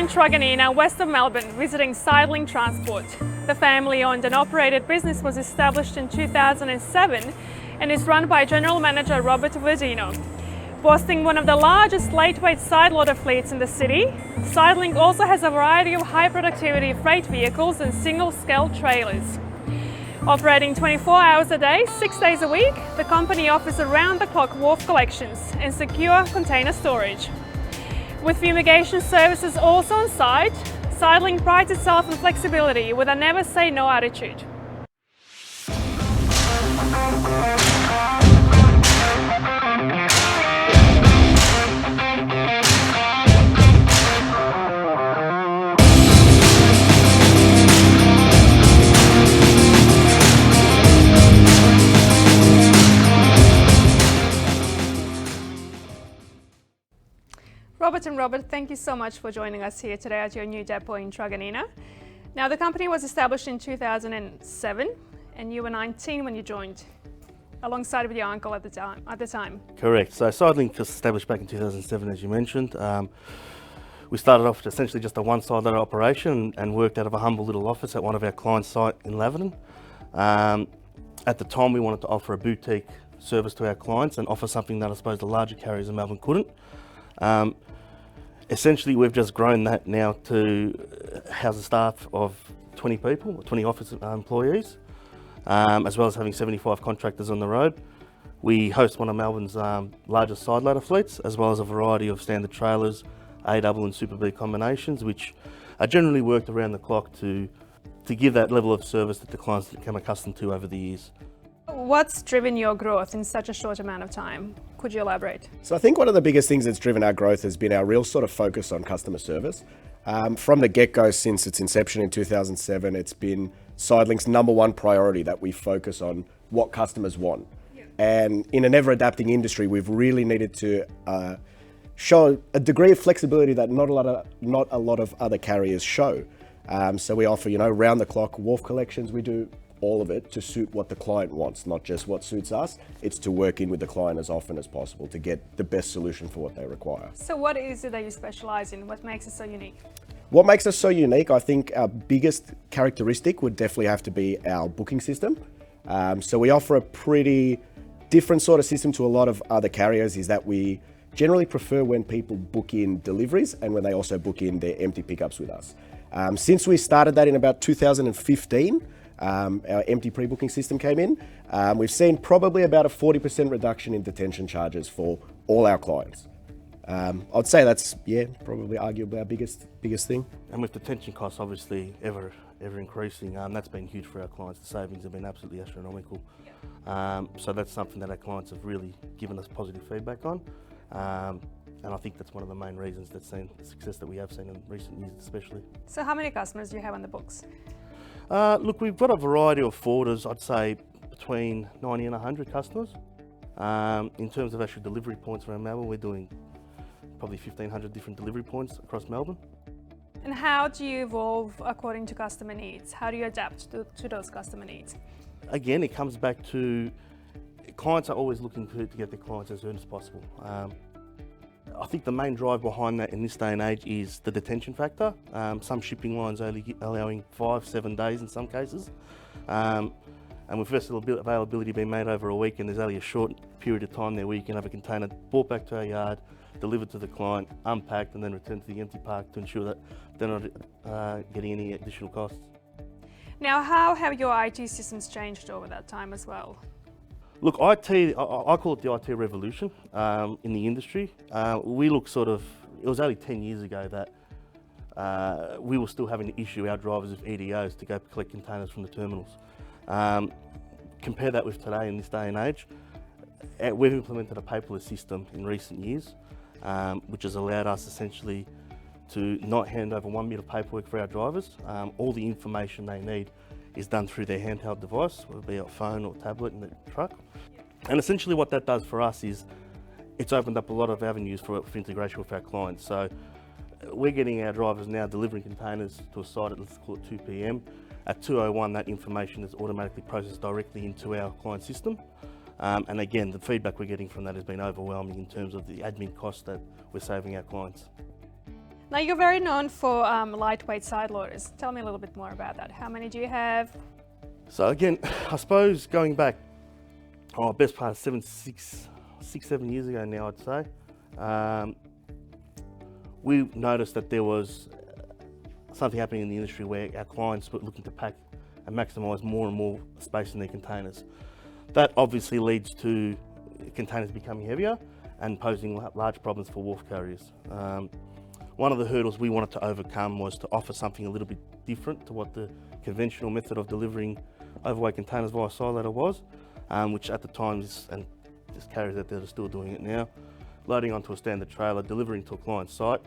in Truganina, west of Melbourne, visiting Sidelink Transport. The family-owned and operated business was established in 2007 and is run by General Manager Robert Verdino. Boasting one of the largest lightweight sideloader fleets in the city, Sidelink also has a variety of high-productivity freight vehicles and single-scale trailers. Operating 24 hours a day, 6 days a week, the company offers around-the-clock wharf collections and secure container storage. With fumigation services also on site, Sidelink prides itself on flexibility with a never-say-no attitude. Robert, thank you so much for joining us here today at your new depot in Truganina. Now, the company was established in 2007 and you were 19 when you joined, alongside with your uncle at the time. Correct. So Sidelink was established back in 2007, as you mentioned. We started off essentially just a one-sideloader operation and worked out of a humble little office at one of our clients' site in Laverton. At the time, we wanted to offer a boutique service to our clients and offer something that I suppose the larger carriers in Melbourne couldn't. Essentially, we've just grown that now to house a staff of 20 people, 20 office employees, as well as having 75 contractors on the road. We host one of Melbourne's largest sideloader fleets, as well as a variety of standard trailers, A double and Super B combinations, which are generally worked around the clock to give that level of service that the clients become accustomed to over the years. What's driven your growth in such a short amount of time? Could you elaborate? So I think one of the biggest things that's driven our growth has been our real sort of focus on customer service. From the get-go, since its inception in 2007, it's been Sidelink's #1 priority that we focus on what customers want. Yeah. And in an ever-adapting industry, we've really needed to show a degree of flexibility that not a lot of other carriers show. So we offer, round-the-clock wharf collections. We do all of it to suit what the client wants, not just what suits us. It's to work in with the client as often as possible to get the best solution for what they require. So what is it that you specialise in? What makes it so unique? What makes us so unique, I think our biggest characteristic would definitely have to be our booking system. So we offer a pretty different sort of system to a lot of other carriers, is that we generally prefer when people book in deliveries and when they also book in their empty pickups with us. Since we started that in about 2015, our empty pre-booking system came in. We've seen probably about a 40% reduction in detention charges for all our clients. I'd say that's, probably arguably our biggest thing. And with detention costs obviously ever increasing, that's been huge for our clients. The savings have been absolutely astronomical. So that's something that our clients have really given us positive feedback on. And I think that's one of the main reasons that's seen the success that we have seen in recent years especially. So how many customers do you have on the books? Look, we've got a variety of forwarders, I'd say between 90 and 100 customers. In terms of actual delivery points around Melbourne, we're doing probably 1,500 different delivery points across Melbourne. And how do you evolve according to customer needs? How do you adapt to those customer needs? Again, it comes back to clients are always looking to get their clients as soon as possible. I think the main drive behind that in this day and age is the detention factor. Some shipping lines only allowing 5-7 days in some cases. And with vessel availability being made over a week, and there's only a short period of time there where you can have a container brought back to our yard, delivered to the client, unpacked and then returned to the empty park to ensure that they're not getting any additional costs. Now, how have your IT systems changed over that time as well? Look, IT, I call it the IT revolution in the industry. We look it was only 10 years ago that we were still having to issue our drivers with EDOs to go collect containers from the terminals. Compare that with today in this day and age. We've implemented a paperless system in recent years, which has allowed us essentially to not hand over 1 bit of paperwork for our drivers. All the information they need is done through their handheld device, whether it be a phone or tablet in the truck. And essentially what that does for us is it's opened up a lot of avenues for integration with our clients. So we're getting our drivers now delivering containers to a site at, let's call it 2 p.m. At 2:01, that information is automatically processed directly into our client system. And again, the feedback we're getting from that has been overwhelming in terms of the admin costs that we're saving our clients. Now you're very known for lightweight side loaders. Tell me a little bit more about that. How many do you have? So again, I suppose going back, best part of 7 years ago now, I'd say, we noticed that there was something happening in the industry where our clients were looking to pack and maximise more and more space in their containers. That obviously leads to containers becoming heavier and posing large problems for wharf carriers. One of the hurdles we wanted to overcome was to offer something a little bit different to what the conventional method of delivering overweight containers via sideloader was, which at the time and there's carriers out there that are still doing it now, loading onto a standard trailer, delivering to a client's site,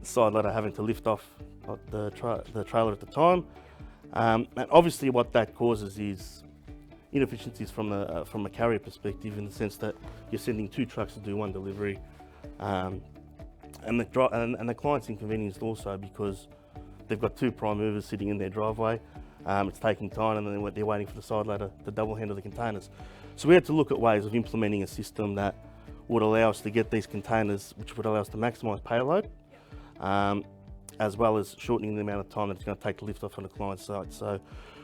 the sideloader having to lift off the trailer at the time. And obviously what that causes is inefficiencies from a carrier perspective, in the sense that you're sending 2 trucks to do one delivery, and the client's inconvenienced also because they've got 2 prime movers sitting in their driveway. It's taking time, and then they're waiting for the sideloader to double handle the containers. So we had to look at ways of implementing a system that would allow us to get these containers, which would allow us to maximise payload, as well as shortening the amount of time that it's going to take to lift off on a client's site. So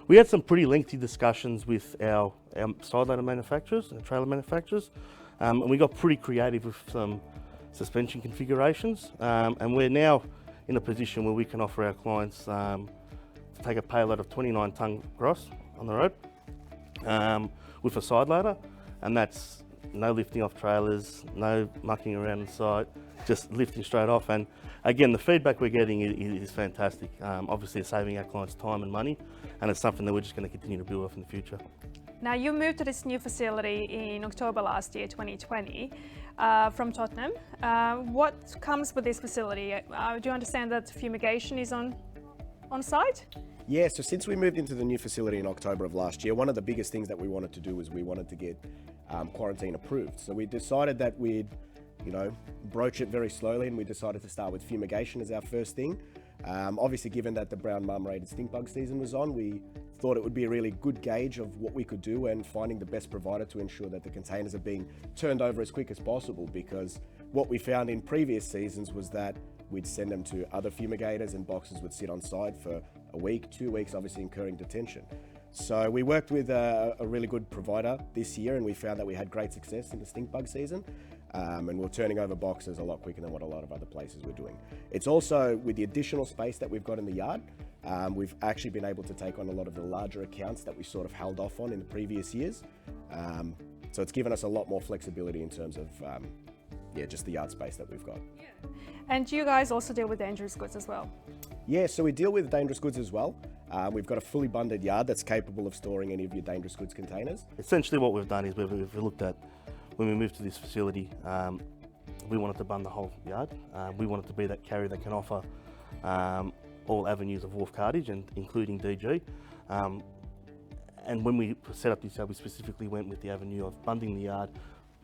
we had some pretty lengthy discussions with our sideloader manufacturers and trailer manufacturers, and we got pretty creative with some suspension configurations, and we're now in a position where we can offer our clients to take a payload of 29 tonne gross on the road with a sideloader, and that's no lifting off trailers, no mucking around the site, just lifting straight off. And again, the feedback we're getting is fantastic. Obviously, it's saving our clients time and money, and it's something that we're just going to continue to build off in the future. Now you moved to this new facility in October last year, 2020, from Tottenham. What comes with this facility? Do you understand that fumigation is on site? Yeah, so since we moved into the new facility in October of last year, one of the biggest things that we wanted to do was we wanted to get quarantine approved. So we decided that we'd, broach it very slowly, and we decided to start with fumigation as our first thing. Obviously, given that the brown marmorated stink bug season was on, we thought it would be a really good gauge of what we could do and finding the best provider to ensure that the containers are being turned over as quick as possible, because what we found in previous seasons was that we'd send them to other fumigators and boxes would sit on site for a week, 2 weeks, obviously incurring detention. So we worked with a really good provider this year, and we found that we had great success in the stink bug season, and we're turning over boxes a lot quicker than what a lot of other places were doing. It's also, with the additional space that we've got in the yard, we've actually been able to take on a lot of the larger accounts that we sort of held off on in the previous years. So it's given us a lot more flexibility in terms of just the yard space that we've got. Yeah. And you guys also deal with dangerous goods as well? Yeah, so we deal with dangerous goods as well. We've got a fully bundled yard that's capable of storing any of your dangerous goods containers. Essentially what we've done is we've looked at, when we moved to this facility, we wanted to bund the whole yard. We wanted to be that carrier that can offer all avenues of wharf cartage, and including DG. And when we set up this yard, we specifically went with the avenue of bunding the yard,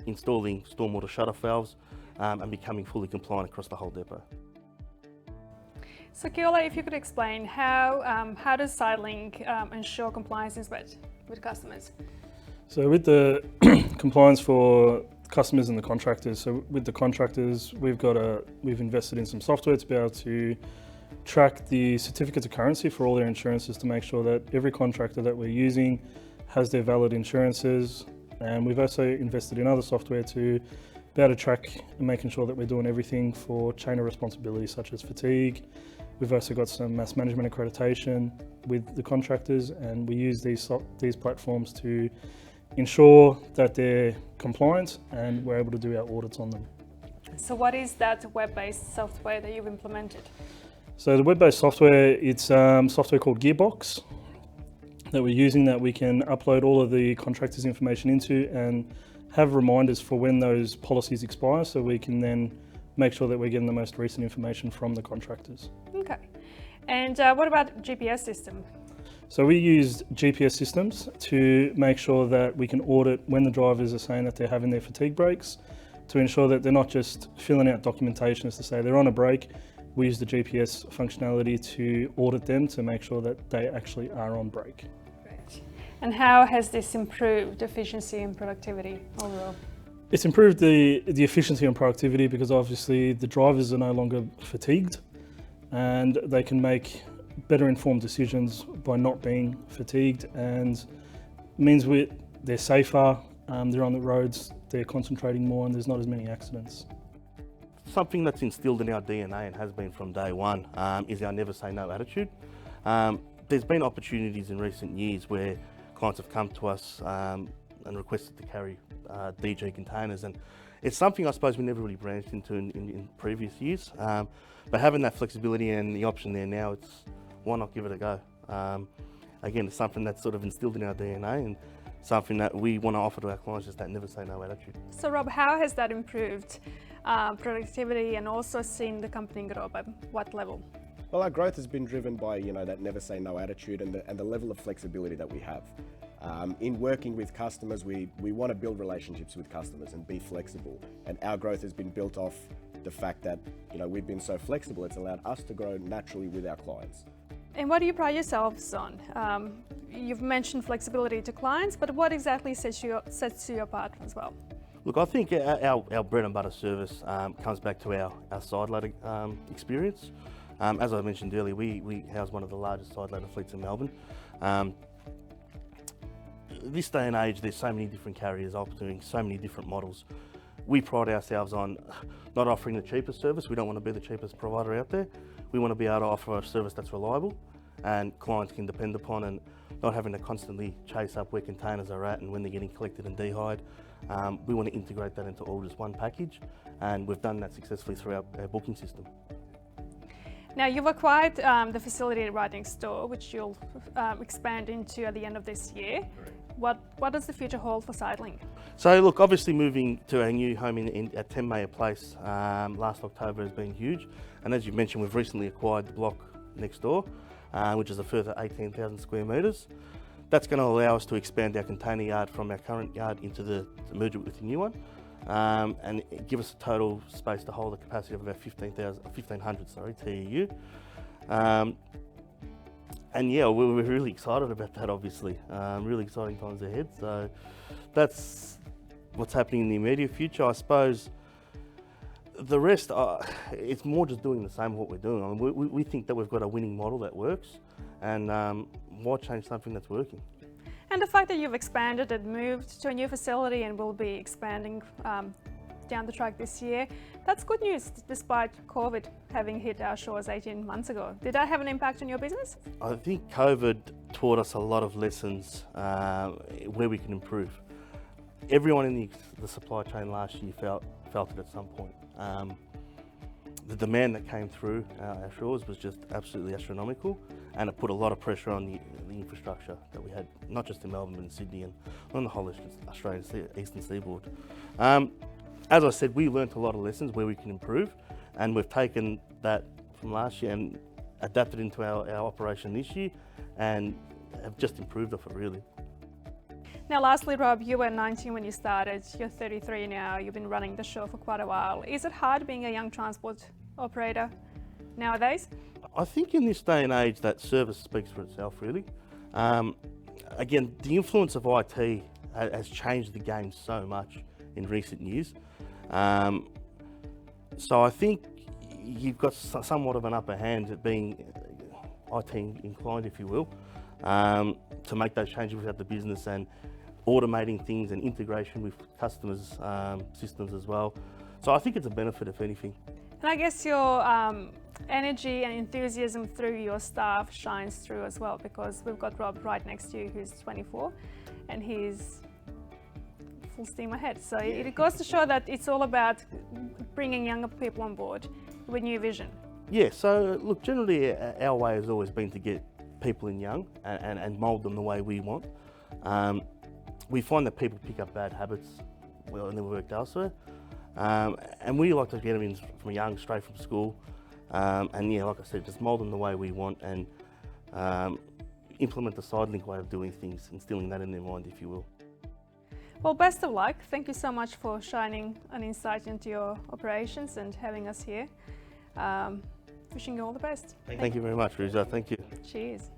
installing stormwater shut-off valves, and becoming fully compliant across the whole depot. So Keola, if you could explain how does Sidelink ensure compliance with customers? So with the compliance for customers and the contractors, so with the contractors, we've invested in some software to be able to track the certificates of currency for all their insurances, to make sure that every contractor that we're using has their valid insurances. And we've also invested in other software to be able to track and making sure that we're doing everything for chain of responsibility, such as fatigue. We've also got some mass management accreditation with the contractors, and we use these platforms to ensure that they're compliant and we're able to do our audits on them. So what is that web-based software that you've implemented? So the web-based software, it's software called Gearbox that we're using, that we can upload all of the contractors' information into and have reminders for when those policies expire, so we can then make sure that we're getting the most recent information from the contractors. Okay. And what about GPS system? So we use GPS systems to make sure that we can audit when the drivers are saying that they're having their fatigue breaks, to ensure that they're not just filling out documentation as to say they're on a break. We use the GPS functionality to audit them to make sure that they actually are on break. Great. And how has this improved efficiency and productivity overall? It's improved the efficiency and productivity because obviously the drivers are no longer fatigued and they can make better informed decisions by not being fatigued, and means they're safer, they're on the roads, they're concentrating more, and there's not as many accidents. Something that's instilled in our DNA and has been from day one is our never say no attitude. There's been opportunities in recent years where clients have come to us and requested to carry DG containers, and it's something I suppose we never really branched into in previous years. But having that flexibility and the option there now, why not give it a go? Again, it's something that's sort of instilled in our DNA and something that we want to offer to our clients, just that never say no attitude. So Rob, how has that improved productivity and also seen the company grow? By what level? Well, our growth has been driven by that never say no attitude and the level of flexibility that we have. In working with customers, we want to build relationships with customers and be flexible. And our growth has been built off the fact that we've been so flexible. It's allowed us to grow naturally with our clients. And what do you pride yourselves on? You've mentioned flexibility to clients, but what exactly sets you apart as well? Look, I think our bread and butter service comes back to our sideloader experience. As I mentioned earlier, we house one of the largest sideloader fleets in Melbourne. This day and age, there's so many different carriers offering so many different models. We pride ourselves on not offering the cheapest service. We don't want to be the cheapest provider out there. We want to be able to offer a service that's reliable and clients can depend upon, and not having to constantly chase up where containers are at and when they're getting collected and dehired. We want to integrate that into all just one package, and we've done that successfully through our booking system. Now, you've acquired the facility right next door, which you'll expand into at the end of this year. What does the future hold for Sidelink? So look, obviously moving to our new home at 10 Mayor Place last October has been huge. And as you mentioned, we've recently acquired the block next door, which is a further 18,000 square metres. That's going to allow us to expand our container yard from our current yard into the merger with the new one. And give us a total space to hold a capacity of about 1,500 TEU. And yeah, we're really excited about that, obviously. Really exciting times ahead. So that's what's happening in the immediate future. I suppose the rest, it's more just doing the same what we're doing. I mean, we think that we've got a winning model that works, and why change something that's working? And the fact that you've expanded and moved to a new facility and will be expanding down the track this year, that's good news despite COVID having hit our shores 18 months ago. Did that have an impact on your business? I think COVID taught us a lot of lessons where we can improve. Everyone in the supply chain last year felt it at some point. The demand that came through our shores was just absolutely astronomical, and it put a lot of pressure on the infrastructure that we had, not just in Melbourne but in Sydney and on the whole Australian eastern seaboard. As I said, we learnt a lot of lessons where we can improve, and we've taken that from last year and adapted into our operation this year and have just improved off it really. Now lastly, Rob, you were 19 when you started, you're 33 now, you've been running the show for quite a while. Is it hard being a young transport operator nowadays? I think in this day and age that service speaks for itself really. Again, the influence of IT has changed the game so much in recent years. So I think you've got somewhat of an upper hand at being IT inclined, if you will, to make those changes within the business and automating things and integration with customers' systems as well. So I think it's a benefit if anything. And I guess your energy and enthusiasm through your staff shines through as well, because we've got Rob right next to you who's 24 and he's full steam ahead. So it goes to show that it's all about bringing younger people on board with new vision. Yeah, so look, generally our way has always been to get people in young and mould them the way we want. We find that people pick up bad habits when they've worked elsewhere. And we like to get them in from young, straight from school. And yeah, like I said, just mould them the way we want and implement the Sidelink way of doing things, instilling that in their mind, if you will. Well, best of luck. Thank you so much for shining an insight into your operations and having us here. Wishing you all the best. Thank you very much, Riza. Thank you. Cheers.